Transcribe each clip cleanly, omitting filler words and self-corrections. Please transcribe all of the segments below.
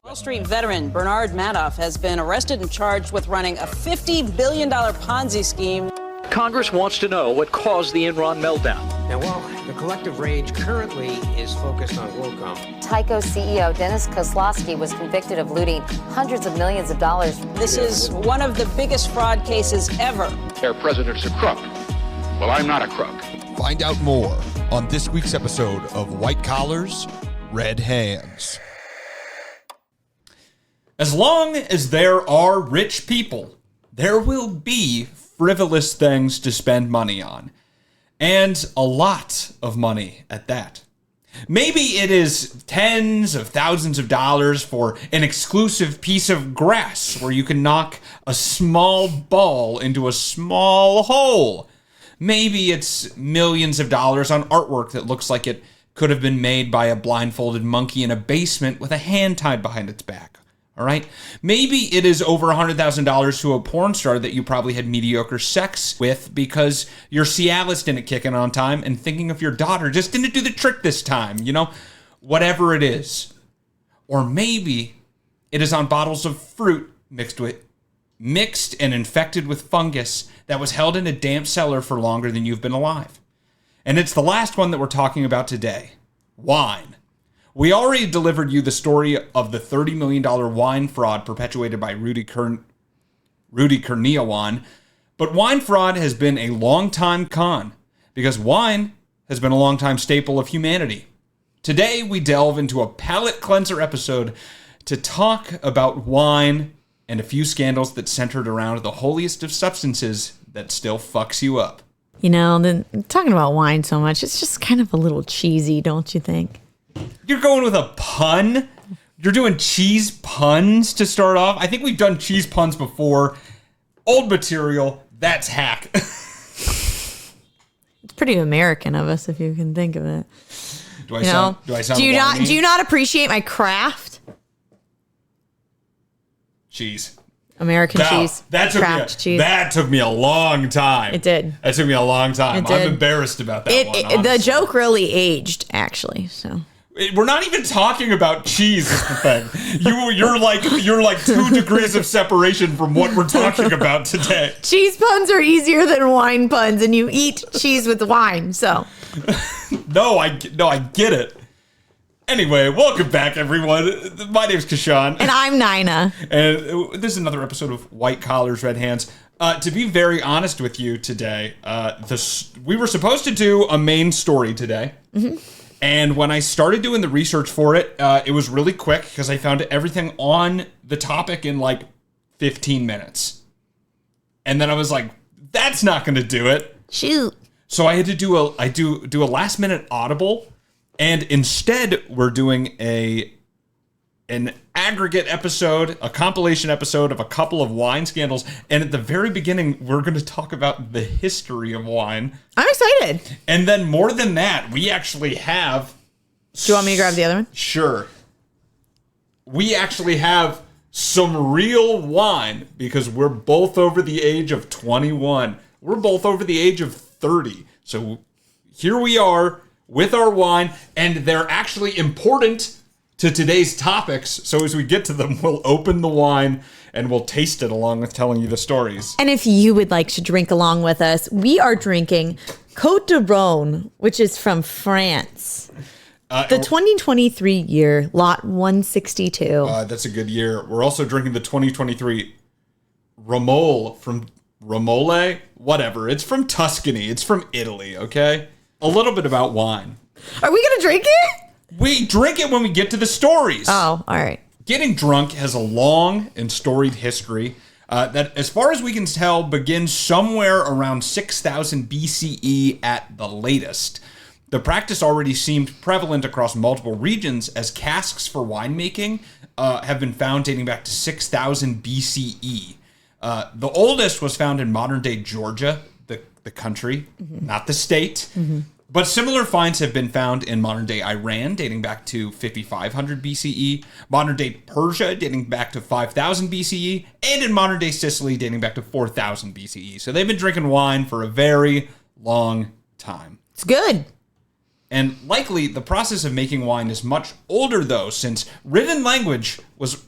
Wall Street veteran Bernard Madoff has been arrested and charged with running a $50 billion Ponzi scheme. Congress wants to know what caused the Enron meltdown. Now, while the collective rage currently is focused on WorldCom, Tyco CEO Dennis Kozlowski was convicted of looting hundreds of millions of dollars. This is one of the biggest fraud cases ever. Their president's a crook. Well, I'm not a crook. Find out more on this week's episode of White Collars, Red Hands. As long as there are rich people, there will be frivolous things to spend money on. And a lot of money at that. Maybe it is tens of thousands of dollars for an exclusive piece of grass where you can knock a small ball into a small hole. Maybe it's millions of dollars on artwork that looks like it could have been made by a blindfolded monkey in a basement with a hand tied behind its back. All right. Maybe it is over $100,000 to a porn star that you probably had mediocre sex with because your Cialis didn't kick in on time and thinking of your daughter just didn't do the trick this time, whatever it is. Or maybe it is on bottles of fruit mixed and infected with fungus that was held in a damp cellar for longer than you've been alive. And it's the last one that we're talking about today. Wine. We already delivered you the story of the $30 million wine fraud perpetuated by Rudy Kurniawan, but wine fraud has been a long-time con because wine has been a long-time staple of humanity. Today, we delve into a palate cleanser episode to talk about wine and a few scandals that centered around the holiest of substances that still fucks you up. Talking about wine so much, it's just kind of a little cheesy, don't you think? You're going with a pun? You're doing cheese puns to start off? I think we've done cheese puns before. Old material. That's hack. It's pretty American of us, if you can think of it. Do I sound do you not appreciate my craft? Cheese. American cheese. Cheese. That took me a long time. It did. That took me a long time. I'm embarrassed about that one. The joke really aged, actually. So we're not even talking about cheese is the thing. You're like 2 degrees of separation from what we're talking about today. Cheese puns are easier than wine puns, and you eat cheese with wine. So No, I get it. Anyway, welcome back, everyone. My name's Kashan. And I'm Nina. And this is another episode of White Collars, Red Hands. To be very honest with you today, we were supposed to do a main story today. Mm-hmm. And when I started doing the research for it, it was really quick because I found everything on the topic in like 15 minutes. And then I was like, that's not going to do it. Shoot. So I had to do a last minute audible. And instead, we're doing an aggregate episode, a compilation episode of a couple of wine scandals. And at the very beginning, we're going to talk about the history of wine. I'm excited. And then more than that, we actually have... Do you want me to grab the other one? Sure. We actually have some real wine because we're both over the age of 21. We're both over the age of 30. So here we are with our wine, and they're actually important to today's topics. So as we get to them, we'll open the wine and we'll taste it along with telling you the stories. And if you would like to drink along with us, we are drinking Côte de Rhône, which is from France. The 2023 year, lot 162. That's a good year. We're also drinking the 2023 Romole from Romole, whatever. It's from Tuscany. It's from Italy, okay? A little bit about wine. Are we going to drink it? We drink it when we get to the stories. Oh, all right. Getting drunk has a long and storied history that, as far as we can tell, begins somewhere around 6000 BCE at the latest. The practice already seemed prevalent across multiple regions as casks for winemaking have been found dating back to 6000 BCE. The oldest was found in modern-day Georgia, the country, not the state. Mm-hmm. But similar finds have been found in modern-day Iran, dating back to 5500 BCE, modern-day Persia, dating back to 5000 BCE, and in modern-day Sicily, dating back to 4000 BCE. So they've been drinking wine for a very long time. It's good. And likely the process of making wine is much older, though, since written language was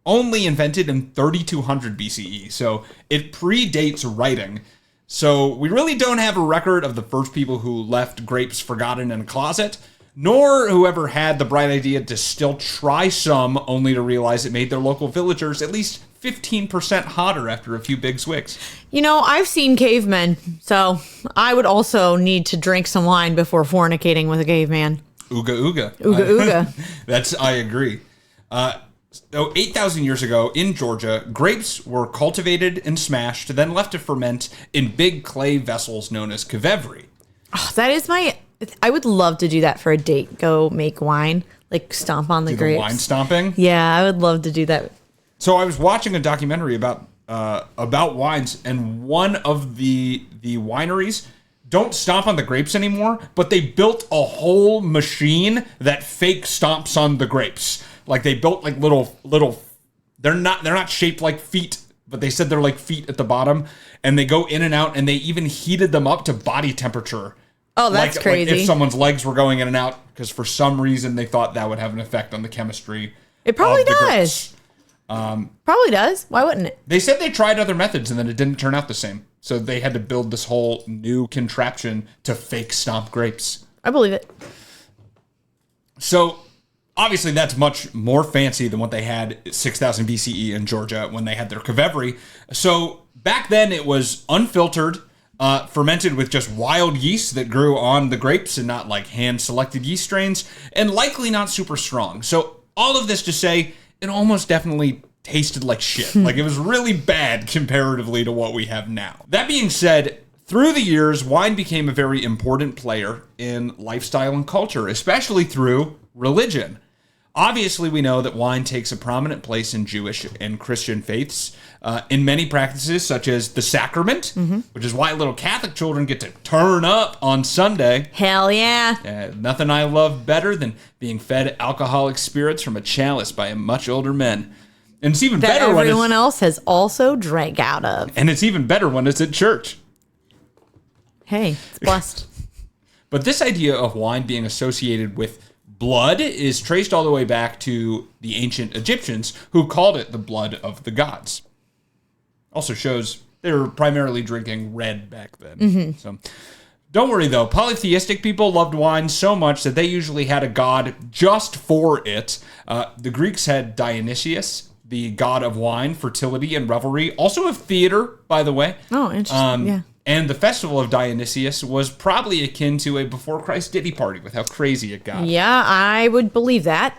only invented in 3200 BCE. So it predates writing. So we really don't have a record of the first people who left grapes forgotten in a closet, nor whoever had the bright idea to still try some only to realize it made their local villagers at least 15% hotter after a few big swigs. You know, I've seen cavemen, so I would also need to drink some wine before fornicating with a caveman. Ooga ooga. Ooga ooga. I agree. So 8,000 years ago in Georgia, grapes were cultivated and smashed, then left to ferment in big clay vessels known as kvevrey. Oh, that is I would love to do that for a date. Go make wine, like stomp on the grapes. Wine stomping? Yeah, I would love to do that. So I was watching a documentary about wines, and one of the wineries don't stomp on the grapes anymore, but they built a whole machine that fake stomps on the grapes. Like they built like little. They're not shaped like feet, but they said they're like feet at the bottom, and they go in and out, and they even heated them up to body temperature. Oh, that's crazy. Like if someone's legs were going in and out, because for some reason they thought that would have an effect on the chemistry. It probably of the does. grapes. Probably does. Why wouldn't it? They said they tried other methods and then it didn't turn out the same. So they had to build this whole new contraption to fake stomp grapes. I believe it. So obviously that's much more fancy than what they had 6,000 BCE in Georgia when they had their kvevrey. So back then it was unfiltered, fermented with just wild yeast that grew on the grapes and not like hand-selected yeast strains, and likely not super strong. So all of this to say, it almost definitely tasted like shit. Like it was really bad comparatively to what we have now. That being said, through the years, wine became a very important player in lifestyle and culture, especially through religion. Obviously, we know that wine takes a prominent place in Jewish and Christian faiths in many practices, such as the sacrament, which is why little Catholic children get to turn up on Sunday. Hell yeah. Nothing I love better than being fed alcoholic spirits from a chalice by a much older men. And it's even that better when everyone else has also drank out of. And it's even better when it's at church. Hey, it's blessed. But this idea of wine being associated with blood is traced all the way back to the ancient Egyptians, who called it the blood of the gods. Also shows they were primarily drinking red back then. So don't worry, though. Polytheistic people loved wine so much that they usually had a god just for it. The Greeks had Dionysius, the god of wine, fertility, and revelry. Also of theater, by the way. Oh, interesting. Yeah. And the festival of Dionysius was probably akin to a before Christ ditty party with how crazy it got. Yeah, I would believe that.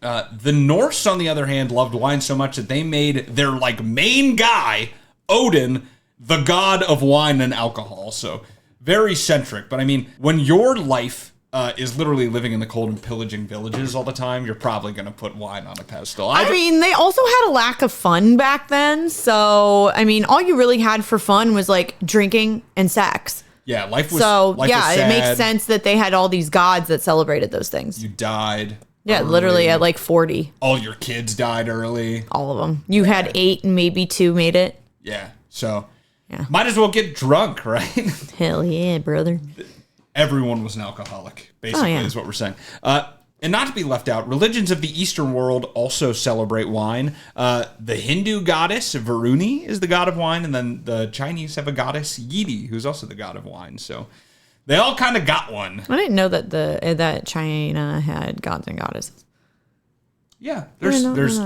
The Norse, on the other hand, loved wine so much that they made their like main guy, Odin, the god of wine and alcohol. So very centric. But I mean, when your life is literally living in the cold and pillaging villages all the time, you're probably going to put wine on a pedestal. I mean, they also had a lack of fun back then. So, I mean, all you really had for fun was like drinking and sex. Yeah, life was it makes sense that they had all these gods that celebrated those things. You died. Yeah, early. literally at like 40. All your kids died early. All of them. You had 8 and maybe 2 made it. Yeah, so might as well get drunk, right? Hell yeah, brother. Everyone was an alcoholic, basically, is what we're saying. And not to be left out, religions of the Eastern world also celebrate wine. The Hindu goddess Varuni is the god of wine, and then the Chinese have a goddess Yidi, who's also the god of wine. So they all kind of got one. I didn't know that that China had gods and goddesses. Yeah, there's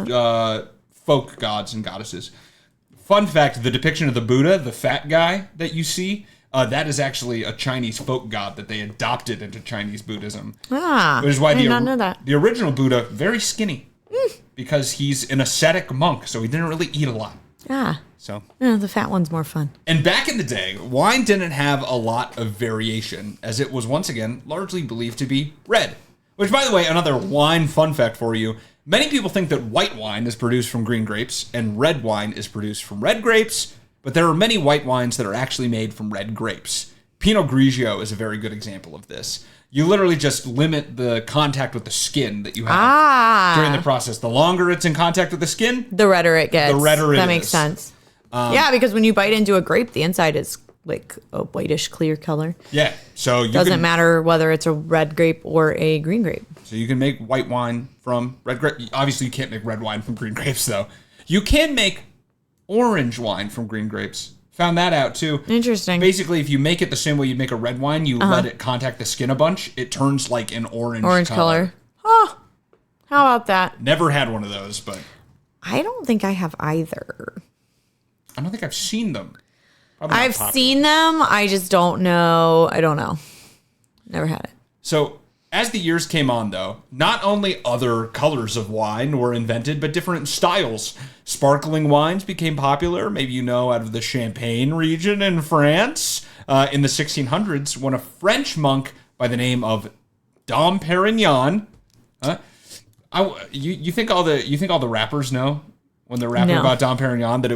folk gods and goddesses. Fun fact, the depiction of the Buddha, the fat guy that you see, that is actually a Chinese folk god that they adopted into Chinese Buddhism. Which is why I did not know that. The original Buddha, very skinny, because he's an ascetic monk, so he didn't really eat a lot. So the fat one's more fun. And back in the day, wine didn't have a lot of variation, as it was once again largely believed to be red. Which, by the way, another wine fun fact for you. Many people think that white wine is produced from green grapes and red wine is produced from red grapes, but there are many white wines that are actually made from red grapes. Pinot Grigio is a very good example of this. You literally just limit the contact with the skin that you have during the process. The longer it's in contact with the skin, the redder it gets. The redder it is. That makes sense. Because when you bite into a grape, the inside is like a whitish clear color. Yeah. So you Doesn't can, matter whether it's a red grape or a green grape. So you can make white wine from red grape. Obviously, you can't make red wine from green grapes, though. You can make orange wine from green grapes. Found that out, too. Interesting. Basically, if you make it the same way you make a red wine, you let it contact the skin a bunch, it turns like an orange color. Oh, how about that? Never had one of those, but I don't think I have either. I don't think I've seen them. Probably not I've popular. seen them. I just don't know. I don't know. Never had it. So, as the years came on, though, not only other colors of wine were invented, but different styles. Sparkling wines became popular, maybe you know, out of the Champagne region in France. In the 1600s, when a French monk by the name of Dom Perignon, you think all the rappers know when they're rapping about Dom Perignon that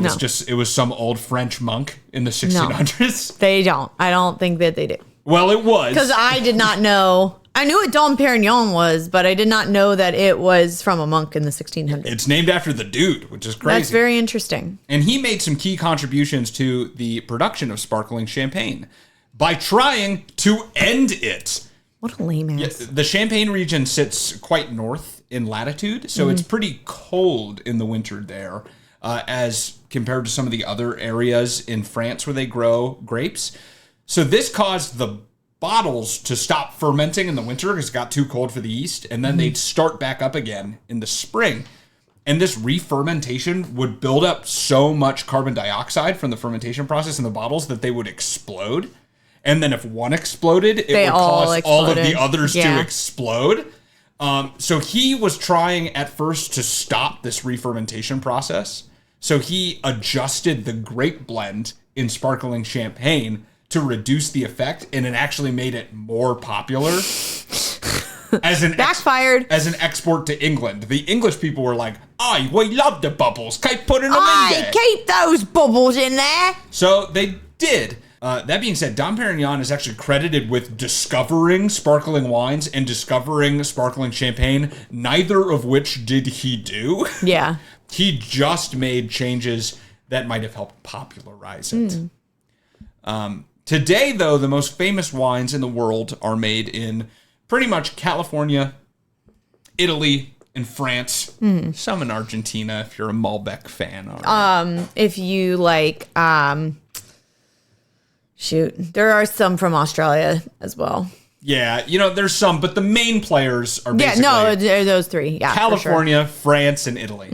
it was some old French monk in the 1600s? No, they don't. I don't think that they do. Well, it was. Because I did not know. I knew what Dom Perignon was, but I did not know that it was from a monk in the 1600s. It's named after the dude, which is crazy. That's very interesting. And he made some key contributions to the production of sparkling champagne by trying to end it. What a lame ass. Yeah, the Champagne region sits quite north in latitude, so it's pretty cold in the winter there, as compared to some of the other areas in France where they grow grapes. So this caused the bottles to stop fermenting in the winter because it got too cold for the yeast, and then they'd start back up again in the spring. And this re-fermentation would build up so much carbon dioxide from the fermentation process in the bottles that they would explode. And then if one exploded, it would cause all of the others to explode. So he was trying at first to stop this re-fermentation process. So he adjusted the grape blend in sparkling champagne to reduce the effect, and it actually made it more popular as an backfired as an export to England. The English people were like, "Oh, we love the bubbles. Keep putting them in there. Keep those bubbles in there." So they did. That being said, Dom Perignon is actually credited with discovering sparkling wines and discovering sparkling champagne, neither of which did he do. Yeah. He just made changes that might have helped popularize it. Today, though, the most famous wines in the world are made in pretty much California, Italy, and France. Some in Argentina, if you're a Malbec fan. If you like, there are some from Australia as well. Yeah, there's some, but the main players are basically they're those three. Yeah, California, France, and Italy.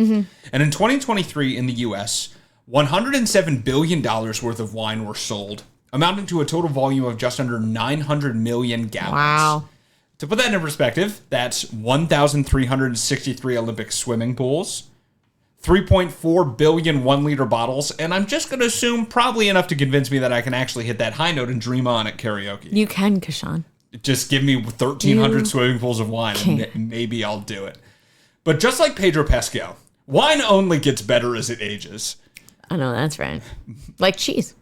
And in 2023 in the U.S., $107 billion worth of wine were sold, amounting to a total volume of just under 900 million gallons. Wow. To put that in perspective, that's 1,363 Olympic swimming pools, 3.4 billion 1-liter bottles, and I'm just going to assume probably enough to convince me that I can actually hit that high note and dream on at karaoke. You can, Kashan. Just give me 1,300 swimming pools of wine, and maybe I'll do it. But just like Pedro Pascal, wine only gets better as it ages. I know, that's right. Like cheese.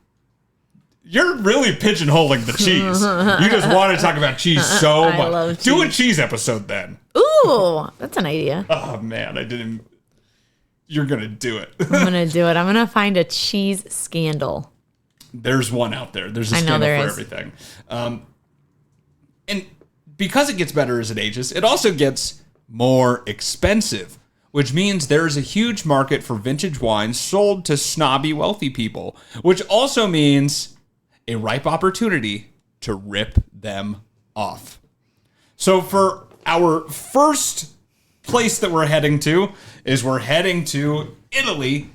You're really pigeonholing the cheese. You just want to talk about cheese so much. I love cheese. Do a cheese episode then. Ooh, that's an idea. Oh, man, I didn't... You're going to do it. I'm going to do it. I'm going to find a cheese scandal. There's one out there. There's a scandal for everything. And because it gets better as it ages, it also gets more expensive, which means there is a huge market for vintage wines sold to snobby wealthy people, which also means a ripe opportunity to rip them off. So for our first place that we're heading to Italy,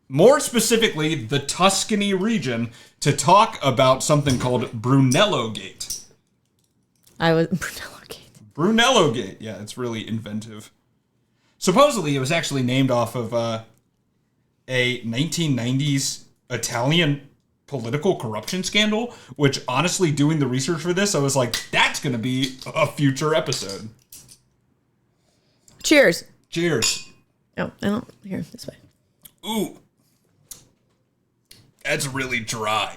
more specifically the Tuscany region, to talk about something called Brunello Gate. Brunello Gate. Yeah, it's really inventive. Supposedly, it was actually named off of a 1990s Italian political corruption scandal, which honestly, doing the research for this, I was like, that's going to be a future episode. Cheers. Cheers. Oh, I don't. Here, this way. Ooh. That's really dry.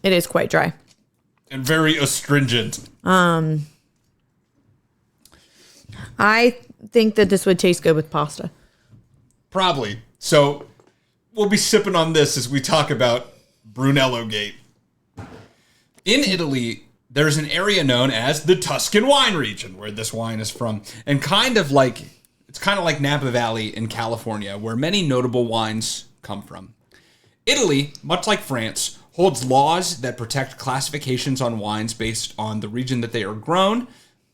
It is quite dry. And very astringent. I think that this would taste good with pasta. Probably. So, we'll be sipping on this as we talk about Brunello Gate. In Italy, there's an area known as the Tuscan wine region, where this wine is from. And it's kind of like Napa Valley in California, where many notable wines come from. Italy, much like France, holds laws that protect classifications on wines based on the region that they are grown,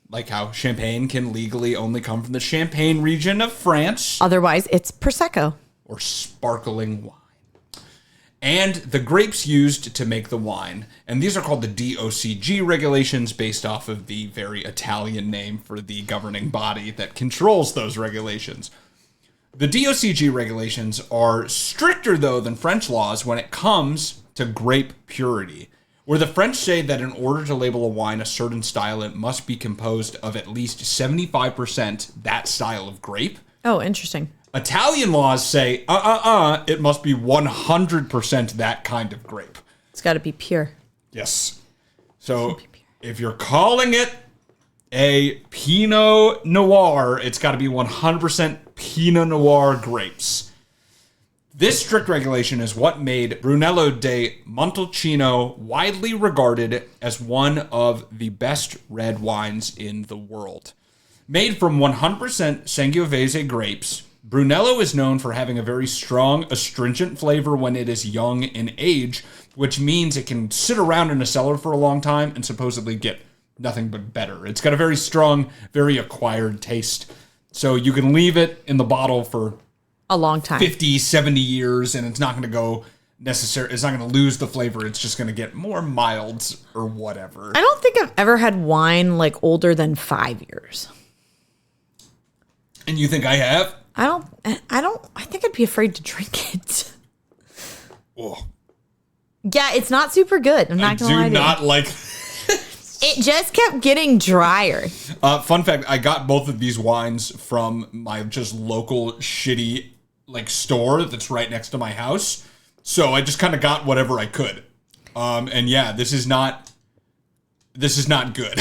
like how Champagne can legally only come from the Champagne region of France. Otherwise, it's Prosecco. Or sparkling wine. And the grapes used to make the wine. And these are called the DOCG regulations, based off of the very Italian name for the governing body that controls those regulations. The DOCG regulations are stricter, though, than French laws when it comes to grape purity, where the French say that in order to label a wine a certain style, it must be composed of at least 75% that style of grape. Oh, interesting. Italian laws say, it must be 100% that kind of grape. It's got to be pure. Yes. So if you're calling it a Pinot Noir, it's got to be 100% Pinot Noir grapes. This strict regulation is what made Brunello di Montalcino widely regarded as one of the best red wines in the world. Made from 100% Sangiovese grapes, Brunello is known for having a very strong, astringent flavor when it is young in age, which means it can sit around in a cellar for a long time and supposedly get nothing but better. It's got a very strong, very acquired taste. So you can leave it in the bottle for a long time, 50, 70 years, and it's not going to go necessarily, it's not going to lose the flavor. It's just going to get more mild or whatever. I don't think I've ever had wine like older than 5 years. And you think I have? I think I'd be afraid to drink it. Oh. Yeah, it's not super good. I'm not gonna lie to you. I do not like. It just kept getting drier. Fun fact: I got both of these wines from my just local shitty store that's right next to my house. So I just kind of got whatever I could. And yeah, this is not good.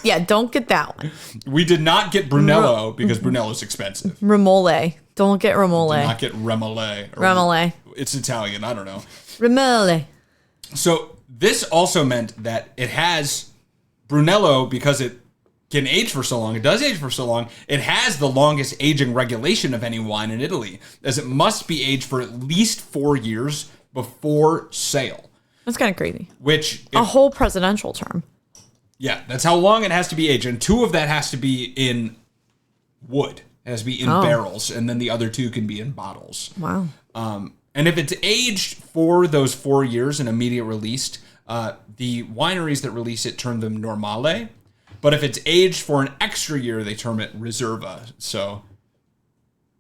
Yeah, don't get that one. We did not get Brunello because Brunello's expensive. Remole. Don't get Remole. Did not get Remole. Remole. It's Italian. I don't know. Remole. So this also meant that it has Brunello, because it can age for so long. It does age for so long. It has the longest aging regulation of any wine in Italy, as it must be aged for at least 4 years before sale. That's kind of crazy. A whole presidential term. Yeah, that's how long it has to be aged. And 2 of that has to be in wood. It has to be in barrels. And then the other 2 can be in bottles. Wow. And if it's aged for those 4 years and immediate released, the wineries that release it term them Normale. But if it's aged for an extra year, they term it Reserva. So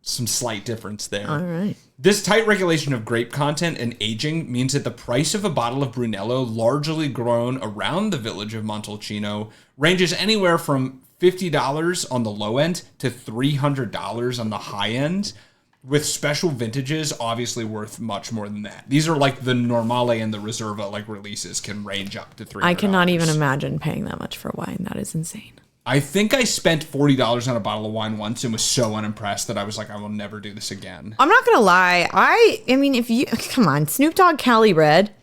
some slight difference there. All right. This tight regulation of grape content and aging means that the price of a bottle of Brunello, largely grown around the village of Montalcino, ranges anywhere from $50 on the low end to $300 on the high end, with special vintages obviously worth much more than that. These are like the Normale and the Reserva releases can range up to $300. I cannot even imagine paying that much for wine. That is insane. I think I spent $40 on a bottle of wine once and was so unimpressed that I was like, I will never do this again. I'm not gonna lie. I mean, if you come on, Snoop Dogg Cali Red,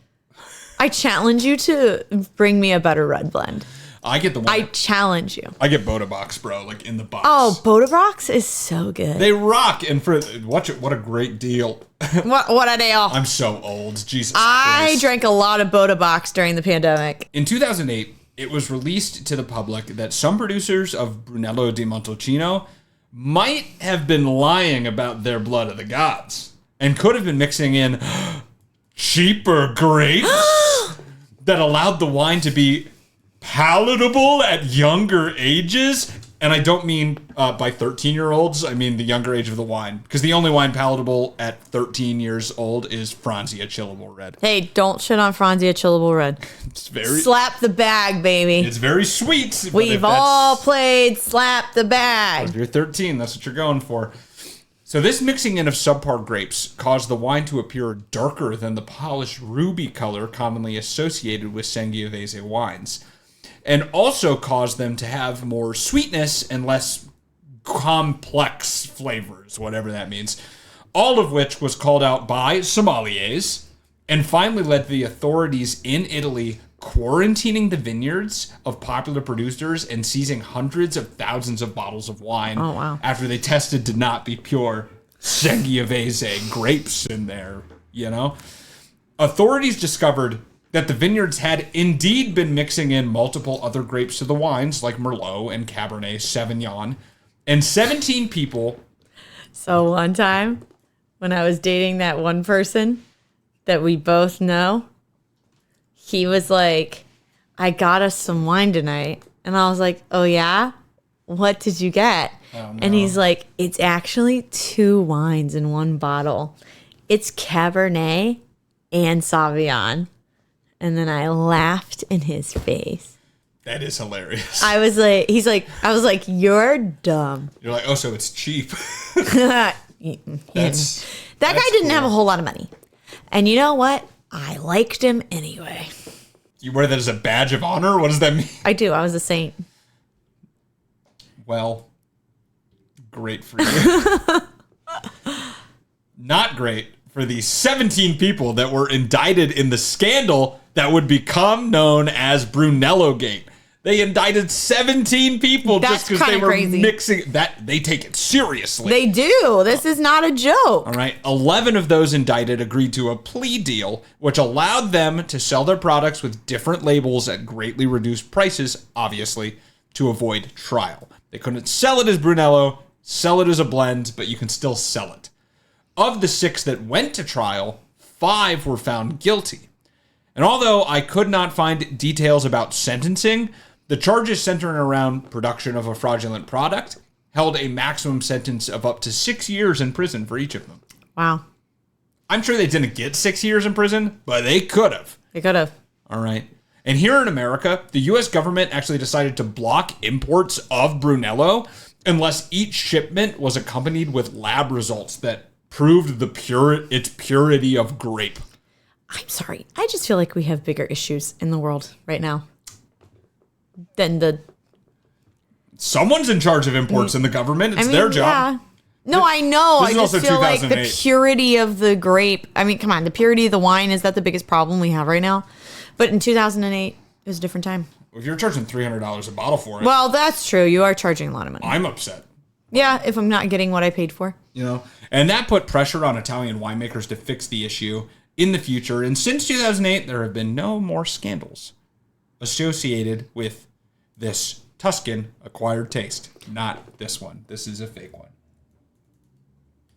I challenge you to bring me a better red blend. I get the one. I challenge you. I get Boda Box, bro, in the box. Oh, Boda Box is so good. They rock, and what a great deal. What a deal. I'm so old. Jesus I Christ. drank a lot of Boda Box during the pandemic. In 2008, it was released to the public that some producers of Brunello di Montalcino might have been lying about their blood of the gods and could have been mixing in cheaper grapes that allowed the wine to be palatable at younger ages. And I don't mean by 13-year-olds. I mean the younger age of the wine. Because the only wine palatable at 13 years old is Franzia Chillable Red. Hey, don't shit on Franzia Chillable Red. It's very... Slap the bag, baby. It's very sweet. We've all played Slap the Bag. If you're 13, that's what you're going for. So this mixing in of subpar grapes caused the wine to appear darker than the polished ruby color commonly associated with Sangiovese wines, and also caused them to have more sweetness and less complex flavors, whatever that means. all of which was called out by sommeliers and finally led to the authorities in Italy quarantining the vineyards of popular producers and seizing hundreds of thousands of bottles of wine after they tested to not be pure Sangiovese grapes in there, you know? Authorities discovered that the vineyards had indeed been mixing in multiple other grapes to the wines, like Merlot and Cabernet Sauvignon, and 17 people. So one time when I was dating that one person that we both know, he was like, I got us some wine tonight. And I was like, oh yeah? What did you get? Oh, no. And he's like, it's actually 2 wines in one bottle. It's Cabernet and Sauvignon. And then I laughed in his face. That is hilarious. I was like, you're dumb. You're like, oh, so it's cheap. That guy didn't have a whole lot of money. And you know what? I liked him anyway. You wear that as a badge of honor? What does that mean? I do. I was a saint. Well, great for you. Not great for the 17 people that were indicted in the scandal that would become known as Brunello Gate. They indicted 17 people just because they were mixing that. They take it seriously. They do. This is not a joke. All right. 11 of those indicted agreed to a plea deal, which allowed them to sell their products with different labels at greatly reduced prices, obviously, to avoid trial. They couldn't sell it as Brunello, sell it as a blend, but you can still sell it. Of the 6 that went to trial, 5 were found guilty. And although I could not find details about sentencing, the charges centering around production of a fraudulent product held a maximum sentence of up to 6 years in prison for each of them. Wow. I'm sure they didn't get 6 years in prison, but they could have. They could have. All right. And here in America, the U.S. government actually decided to block imports of Brunello unless each shipment was accompanied with lab results that proved its purity of grape. I'm sorry. I just feel like we have bigger issues in the world right now than the... Someone's in charge of imports in the government. It's their job. Yeah. No, I know. I just feel like the purity of the grape. I mean, come on. The purity of the wine, is that the biggest problem we have right now? But in 2008, it was a different time. If you're charging $300 a bottle for it. Well, that's true. You are charging a lot of money. I'm upset. Yeah, if I'm not getting what I paid for. You know, and that put pressure on Italian winemakers to fix the issue in the future. And since 2008, there have been no more scandals associated with this Tuscan acquired taste. Not this one. This is a fake one.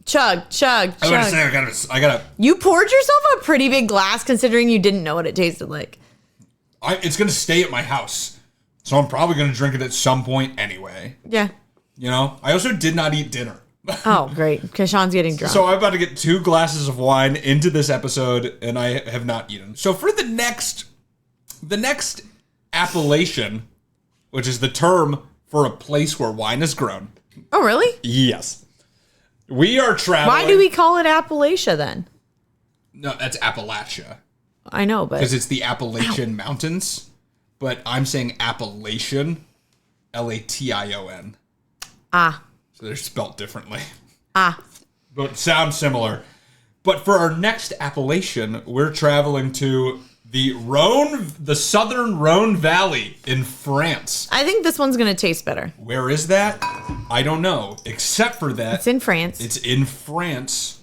Chug, chug, chug. I gotta say, I gotta. You poured yourself a pretty big glass considering you didn't know what it tasted like. It's gonna stay at my house, so I'm probably gonna drink it at some point anyway. Yeah. You know, I also did not eat dinner. Oh, great. Because Sean's getting drunk. So I'm about to get 2 glasses of wine into this episode, and I have not eaten. So for the next appellation, which is the term for a place where wine is grown. Oh, really? Yes. We are traveling. Why do we call it Appalachia then? No, that's Appalachia. I know, but... Because it's the Appalachian Mountains. But I'm saying Appalachian, Lation. Ah. So they're spelt differently. Ah. But sound similar. But for our next appellation, we're traveling to the Rhone, the southern Rhone Valley in France. I think this one's going to taste better. Where is that? I don't know. Except for that. It's in France. It's in France.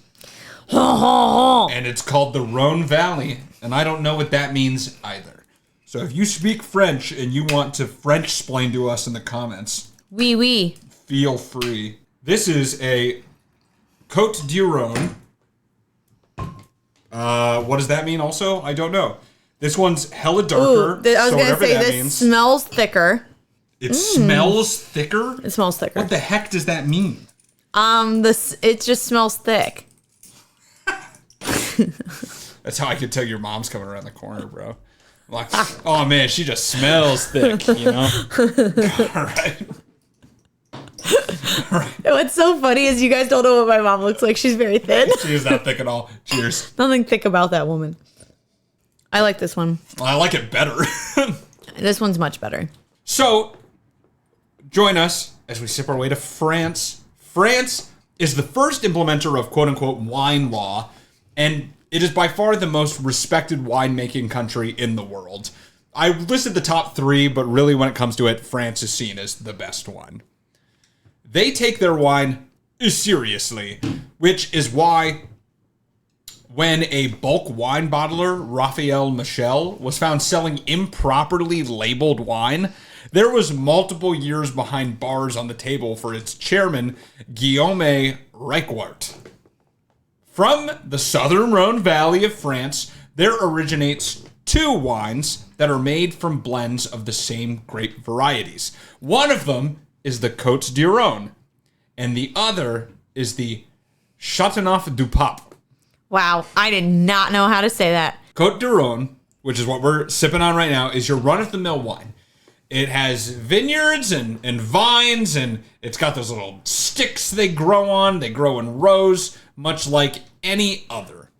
And it's called the Rhone Valley. And I don't know what that means either. So if you speak French and you want to French-splain to us in the comments. Oui, oui. Feel free. This is a Côte du Rhône. What does that mean also? I don't know. This one's hella darker. Ooh, I was going to say this smells thicker. It smells thicker? It smells thicker. What the heck does that mean? It just smells thick. That's how I could tell your mom's coming around the corner, bro. I'm like, oh man, she just smells thick, you know? All right. What's so funny is you guys don't know what my mom looks like. She's very thin. She is not thick at all. Cheers. Nothing thick about that woman. I like this one. Well, I like it better. This one's much better. So, join us as we sip our way to France. France is the first implementer of quote-unquote wine law, and it is by far the most respected winemaking country in the world. I listed the top 3, but really when it comes to it, France is seen as the best one. They take their wine seriously, which is why when a bulk wine bottler, Raphael Michel, was found selling improperly labeled wine, there was multiple years behind bars on the table for its chairman, Guillaume Reichwart. From the southern Rhone Valley of France, there originates 2 wines that are made from blends of the same grape varieties. One of them is the Côtes du Rhône, and the other is the Châteauneuf du Pape. Wow, I did not know how to say that. Côtes du Rhône, which is what we're sipping on right now, is your run-of-the-mill wine. It has vineyards and vines, and it's got those little sticks they grow on. They grow in rows, much like any other.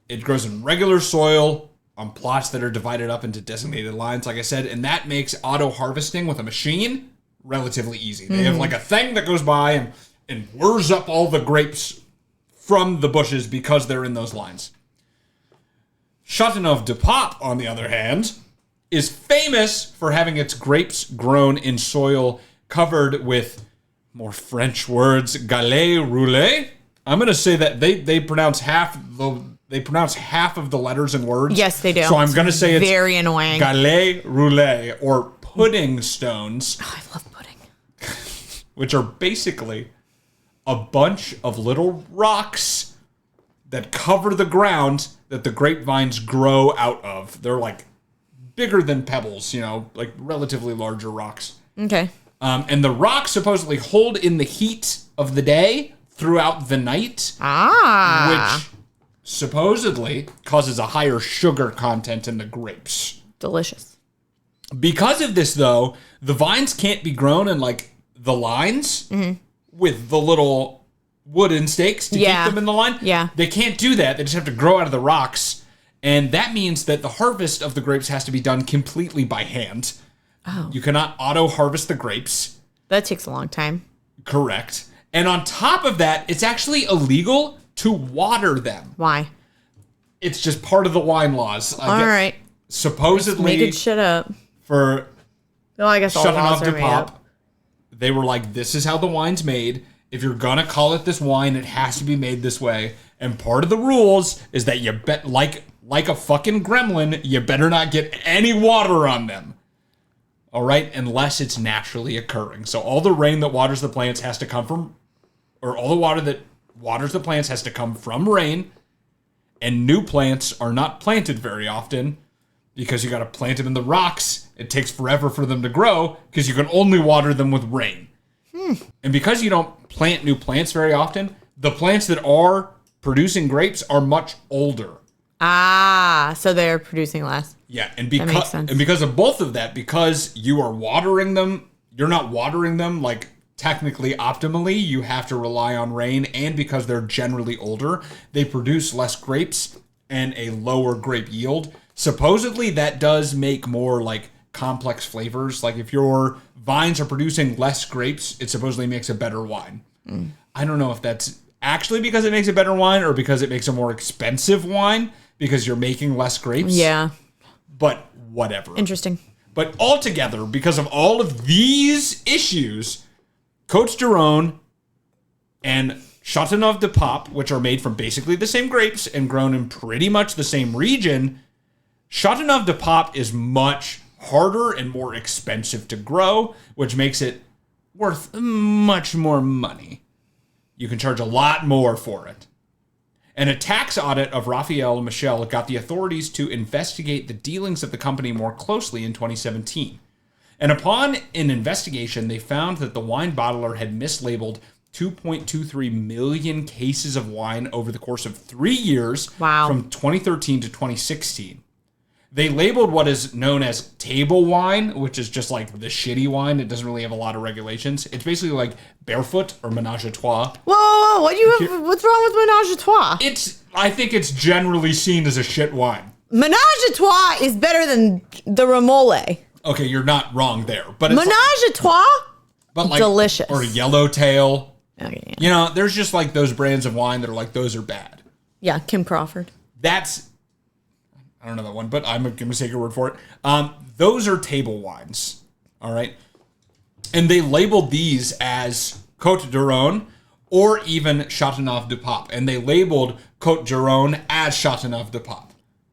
It grows in regular soil on plots that are divided up into designated lines, like I said, and that makes auto-harvesting with a machine relatively easy. They have like a thing that goes by and whirs up all the grapes from the bushes because they're in those lines. Châteauneuf du Pape, on the other hand, is famous for having its grapes grown in soil covered with, more French words, galets roulés. I'm going to say that they pronounce half of the letters and words. Yes, they do. So I'm going to say it's very annoying. Galets roulés, or pudding stones. Oh, I love pudding. Which are basically a bunch of little rocks that cover the ground that the grapevines grow out of. They're like bigger than pebbles, like relatively larger rocks. Okay. And the rocks supposedly hold in the heat of the day throughout the night. Which supposedly causes a higher sugar content in the grapes. Delicious. Because of this, though, the vines can't be grown in like the lines with the little wooden stakes to keep them in the line. Yeah. They can't do that. They just have to grow out of the rocks. And that means that the harvest of the grapes has to be done completely by hand. Oh. You cannot auto-harvest the grapes. That takes a long time. Correct. And on top of that, it's actually illegal to water them. Why? It's just part of the wine laws. All right. Supposedly, Making shit up. For Well, I guess all laws are made up. They were like, this is how the wine's made. If you're gonna call it this wine, it has to be made this way. And part of the rules is that you bet, like a fucking gremlin, you better not get any water on them. All right, unless it's naturally occurring. So all the rain that waters the plants has to come from, or all the water that waters the plants has to come from rain. And new plants are not planted very often because you got to plant them in the rocks. It takes forever for them to grow because you can only water them with rain. And because you don't plant new plants very often, the plants that are producing grapes are much older. So they're producing less. Yeah, and That makes sense. because of both of that, because you are watering them, you're not watering them like technically optimally, you have to rely on rain, and because they're generally older, they produce less grapes and a lower grape yield. Supposedly that does make more like complex flavors. Like if your vines are producing less grapes, it supposedly makes a better wine. I don't know if that's actually because it makes a better wine or because it makes a more expensive wine because you're making less grapes. Yeah. But whatever. Interesting. But altogether, because of all of these issues, Côtes du Rhône and Châteauneuf du Pape, which are made from basically the same grapes and grown in pretty much the same region, Châteauneuf du Pape is much harder and more expensive to grow, which makes it worth much more money. You can charge a lot more for it. And a tax audit of Raphael Michel got the authorities to investigate the dealings of the company more closely in 2017. And upon an investigation, they found that the wine bottler had mislabeled 2.23 million cases of wine over the course of 3 years from 2013 to 2016. They labeled what is known as table wine, which is just like the shitty wine. It doesn't really have a lot of regulations. It's basically like Barefoot or Menage a Trois. Whoa. What's wrong with Menage a Trois? I think it's generally seen as a shit wine. Menage a Trois is better than the Ramole. Okay, you're not wrong there. But it's Menage a Trois? but like, delicious. Or Yellowtail Okay, yeah. You know, there's just like those brands of wine that are like, those are bad. Yeah, Kim Crawford. That's, I don't know that one, but I'm going to take your word for it. Those are table wines. All right. And they labeled these as Côte d'Aron or even Châteauneuf du Pape. And they labeled Côte d'Aron as Châteauneuf du Pape.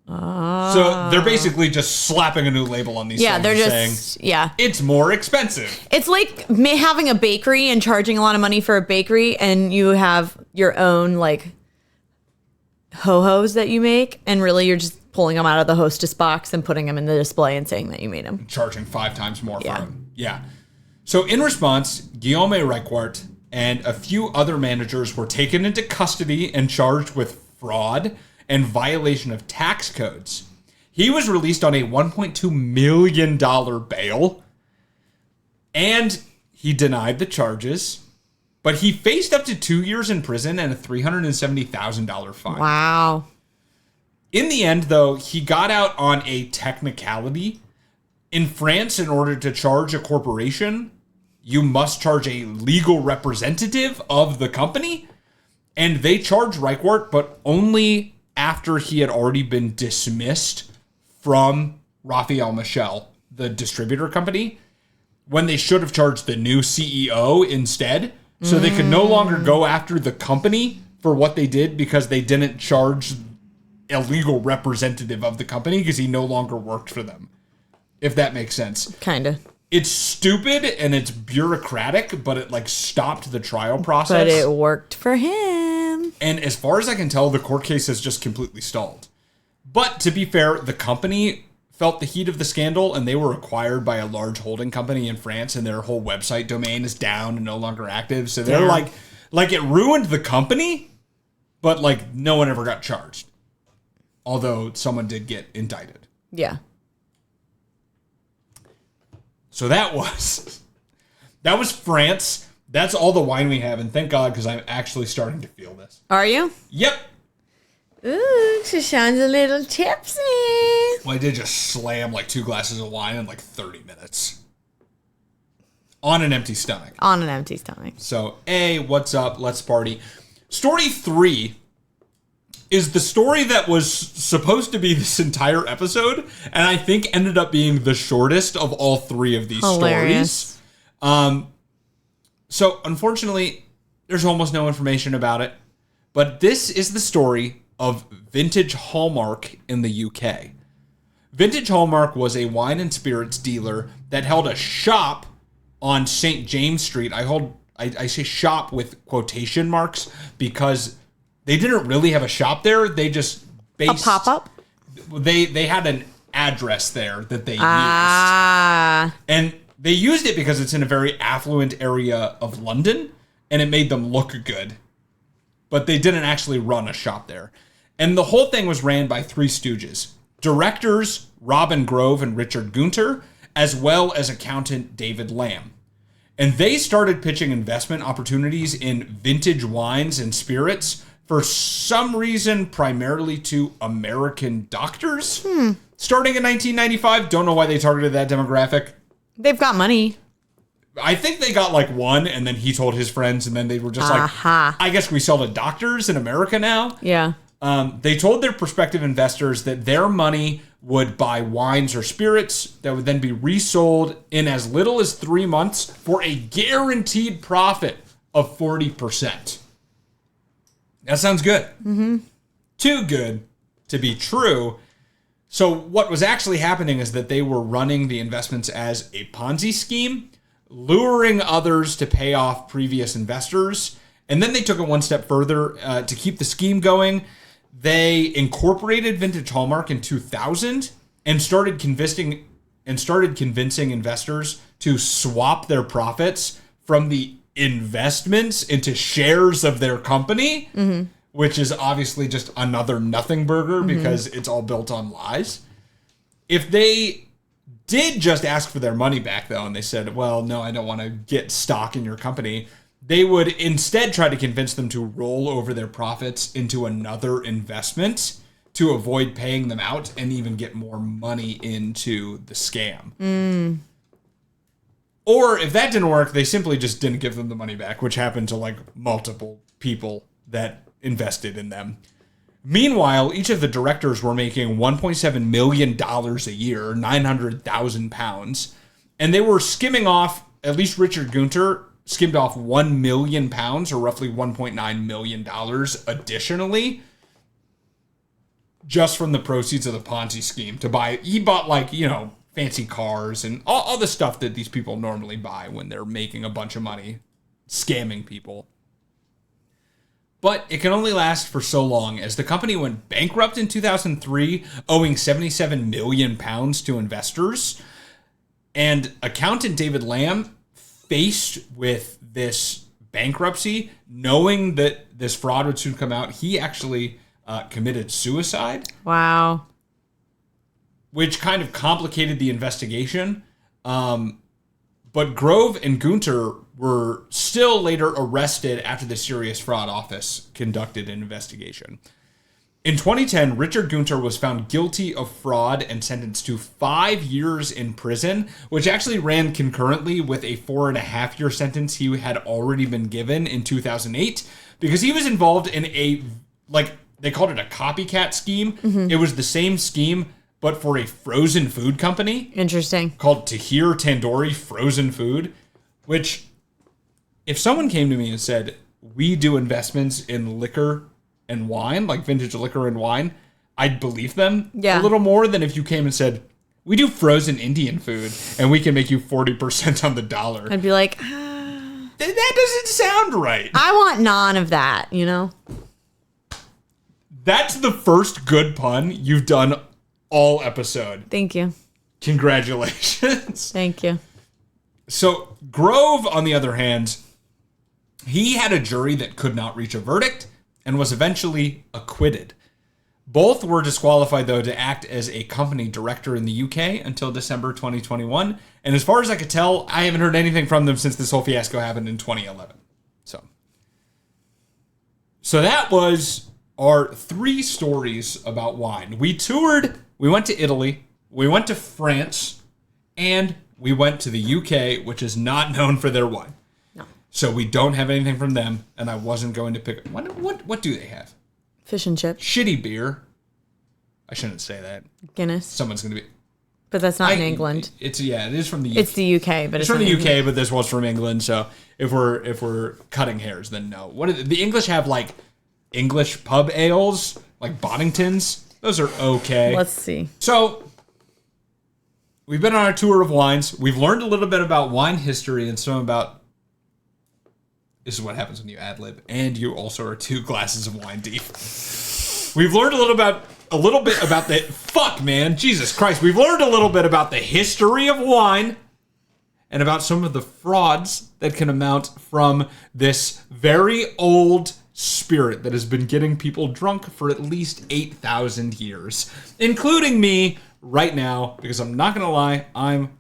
So they're basically just slapping a new label on these things. They're just saying, it's more expensive. It's like having a bakery and charging a lot of money for a bakery, and you have your own like ho-hos that you make, and really you're just pulling them out of the hostess box and putting them in the display and saying that you made them. Charging 5 times more for them. Yeah. So in response, Guillaume Reichwart and a few other managers were taken into custody and charged with fraud and violation of tax codes. He was released on a $1.2 million bail, and he denied the charges, but he faced up to 2 years in prison and a $370,000 fine. Wow. In the end, though, he got out on a technicality. In France, in order to charge a corporation, you must charge a legal representative of the company, and they charged Reichwart, but only after he had already been dismissed from Raphael Michel, the distributor company, when they should have charged the new CEO instead. So they could no longer go after the company for what they did because they didn't charge a legal representative of the company because he no longer worked for them. If that makes sense. Kind of. It's stupid and it's bureaucratic, but it like stopped the trial process. But it worked for him. And as far as I can tell, the court case has just completely stalled. But to be fair, the company felt the heat of the scandal and they were acquired by a large holding company in France and their whole website domain is down and no longer active. So they're like it ruined the company, but like no one ever got charged. Although someone did get indicted. Yeah. So that was France. That's all the wine we have, and thank God, because I'm actually starting to feel this. Are you? Yep. Ooh, Shashan's a little tipsy. Well, I did just slam like 2 glasses of wine in like 30 minutes. On an empty stomach. On an empty stomach. So, what's up? Let's party. Story 3 is the story that was supposed to be this entire episode, and I think ended up being the shortest of all 3 of these Hilarious. stories. So, unfortunately, there's almost no information about it, but this is the story of Vintage Hallmark in the UK. Vintage Hallmark was a wine and spirits dealer that held a shop on St. James Street. I say shop with quotation marks because they didn't really have a shop there. They just based... A pop-up? They had an address there that they used. And they used it because it's in a very affluent area of London, and it made them look good. But they didn't actually run a shop there. And the whole thing was ran by 3 stooges. Directors Robin Grove and Richard Gunter, as well as accountant David Lamb. And they started pitching investment opportunities in vintage wines and spirits for some reason, primarily to American doctors. Starting in 1995, don't know why they targeted that demographic. They've got money. I think they got like 1, and then he told his friends, and then they were just like, I guess we sell to doctors in America now. Yeah. They told their prospective investors that their money would buy wines or spirits that would then be resold in as little as 3 months for a guaranteed profit of 40%. That sounds good. Mm-hmm. Too good to be true. So what was actually happening is that they were running the investments as a Ponzi scheme, luring others to pay off previous investors. And then they took it one step further to keep the scheme going. They incorporated Vintage Hallmark in 2000 and started convincing investors to swap their profits from the investments into shares of their company, which is obviously just another nothing burger because it's all built on lies. If they did just ask for their money back, though, and they said, well, no, I don't want to get stock in your company, they would instead try to convince them to roll over their profits into another investment to avoid paying them out and even get more money into the scam. Or if that didn't work, they simply just didn't give them the money back, which happened to like multiple people that invested in them. Meanwhile, each of the directors were making $1.7 million a year, 900,000 pounds, and they were skimming off, at least Richard Gunter skimmed off 1 million pounds, or roughly $1.9 million additionally, just from the proceeds of the Ponzi scheme to buy. He bought like, fancy cars and all the stuff that these people normally buy when they're making a bunch of money scamming people. But it can only last for so long, as the company went bankrupt in 2003, owing 77 million pounds to investors. And accountant David Lamb, faced with this bankruptcy, knowing that this fraud would soon come out, he actually committed suicide. Wow. Which kind of complicated the investigation. But Grove and Gunter were still later arrested after the Serious Fraud Office conducted an investigation. In 2010, Richard Gunter was found guilty of fraud and sentenced to 5 years in prison, which actually ran concurrently with a 4.5-year sentence he had already been given in 2008, because he was involved in a, they called it a copycat scheme. Mm-hmm. It was the same scheme, but for a frozen food company. Interesting. Called Tahir Tandoori Frozen Food, which, if someone came to me and said, we do investments in liquor and wine, like vintage liquor and wine, I'd believe them a little more than if you came and said, we do frozen Indian food and we can make you 40% on the dollar. I'd be like, that doesn't sound right. I want none of that, That's the first good pun you've done all episode. Thank you. Congratulations. Thank you. So Grove, on the other hand, he had a jury that could not reach a verdict and was eventually acquitted. Both were disqualified, though, to act as a company director in the UK until December 2021. And as far as I could tell, I haven't heard anything from them since this whole fiasco happened in 2011. So that was our 3 stories about wine. We toured, we went to Italy, we went to France, and we went to the UK, which is not known for their wine. No. So we don't have anything from them, and I wasn't going to pick... What do they have? Fish and chips. Shitty beer. I shouldn't say that. Guinness. Someone's going to be... But that's not in England. It is from the UK. It's the UK, but it's from the UK, but this was from England, so if we're cutting hairs, then no. The English have, like, English pub ales, like Boddingtons. Those are okay. Let's see. So, we've been on our tour of wines. We've learned a little bit about wine history and some about... This is what happens when you ad-lib, and you also are 2 glasses of wine deep. We've learned a little bit about the... Fuck, man. Jesus Christ. We've learned a little bit about the history of wine and about some of the frauds that can amount from this very old spirit that has been getting people drunk for at least 8,000 years, including me right now, because I'm not going to lie, I'm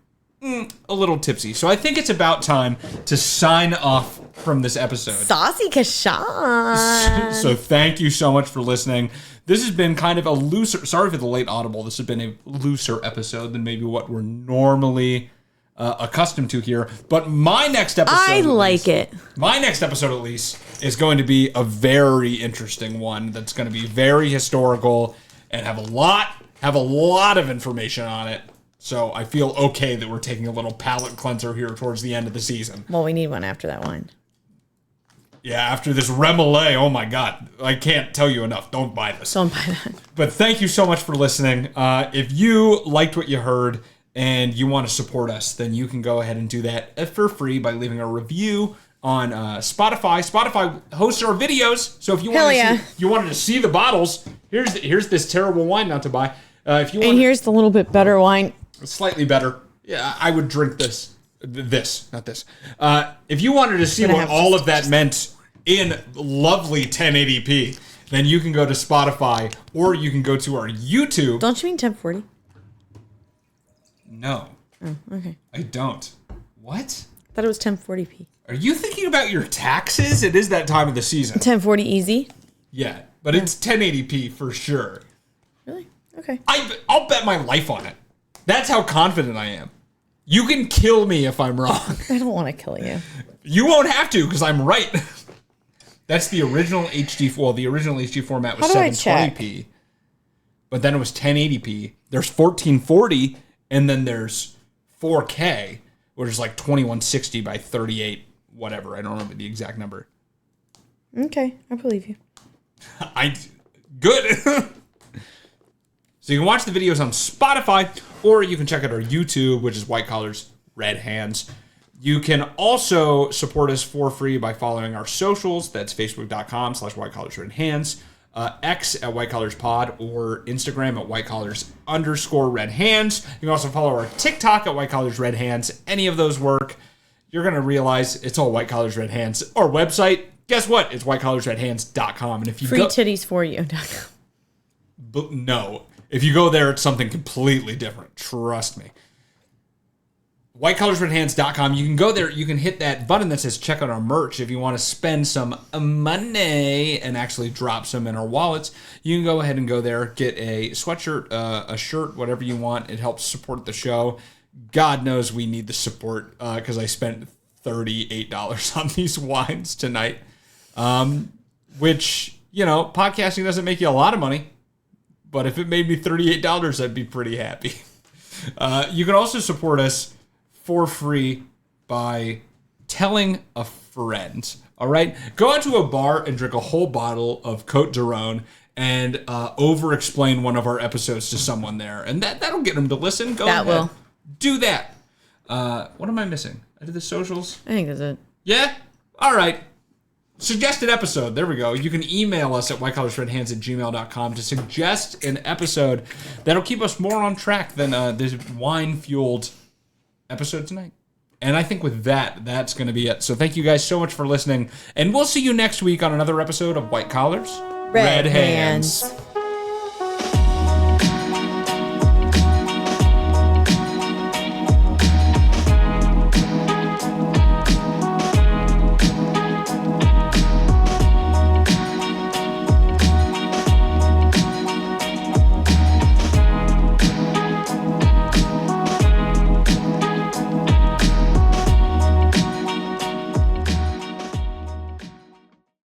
a little tipsy. So I think it's about time to sign off from this episode. Saucy Kashan. So thank you so much for listening. This has been kind of a looser, sorry for the late audible, this has been a looser episode than maybe what we're normally accustomed to here. But my next episode... I like it. My next episode, at least, is going to be a very interesting one that's going to be very historical and have a lot of information on it. So I feel okay that we're taking a little palate cleanser here towards the end of the season. Well, we need one after that wine. Yeah, after this Remoulade, oh my God. I can't tell you enough. Don't buy this. Don't buy that. But thank you so much for listening. If you liked what you heard and you want to support us, then you can go ahead and do that for free by leaving a review on Spotify. Spotify hosts our videos, so if you wanted to see the bottles, here's this terrible wine not to buy. Here's the little bit better wine. Slightly better. Yeah, I would drink this. Not this. If you wanted to see what all of that meant in lovely 1080p, then you can go to Spotify or you can go to our YouTube. Don't you mean 1040? No. Oh, okay. I don't. What? I thought it was 1040p. Are you thinking about your taxes? It is that time of the season. 1040 easy? Yeah, but it's 1080p for sure. Really? Okay. I'll bet my life on it. That's how confident I am. You can kill me if I'm wrong. I don't want to kill you. You won't have to because I'm right. That's the original HD. Well, the original HD format was How do I 720p, but then it was 1080p. There's 1440, and then there's 4K, which is like 2160 by 38, whatever. I don't remember the exact number. Okay, I believe you. Good. So you can watch the videos on Spotify, or you can check out our YouTube, which is White Collars Red Hands. You can also support us for free by following our socials. That's facebook.com/White Collars Red Hands, X at White Collars Pod, or Instagram at White Collars_Red Hands. You can also follow our TikTok at White Collars Red Hands. Any of those work. You're going to realize it's all White Collars Red Hands. Our website, guess what? It's whitecollarsredhands.com. And if you Free titties for you. No. If you go there, it's something completely different. Trust me. whitecollarsredhands.com. You can go there. You can hit that button that says check out our merch. If you want to spend some money and actually drop some in our wallets, you can go ahead and go there, get a sweatshirt, a shirt, whatever you want. It helps support the show. God knows we need the support because I spent $38 on these wines tonight, which, podcasting doesn't make you a lot of money. But if it made me $38, I'd be pretty happy. You can also support us for free by telling a friend. All right? Go out to a bar and drink a whole bottle of Côte d'Aron and over-explain one of our episodes to someone there. And that'll get them to listen. Go ahead. Will. Do that. What am I missing? I did the socials. I think that's it. Yeah? All right. Suggested episode. There we go. You can email us at whitecollarsredhands@gmail.com to suggest an episode that'll keep us more on track than this wine-fueled episode tonight. And I think with that's going to be it. So thank you guys so much for listening. And we'll see you next week on another episode of White Collars, Red Hands.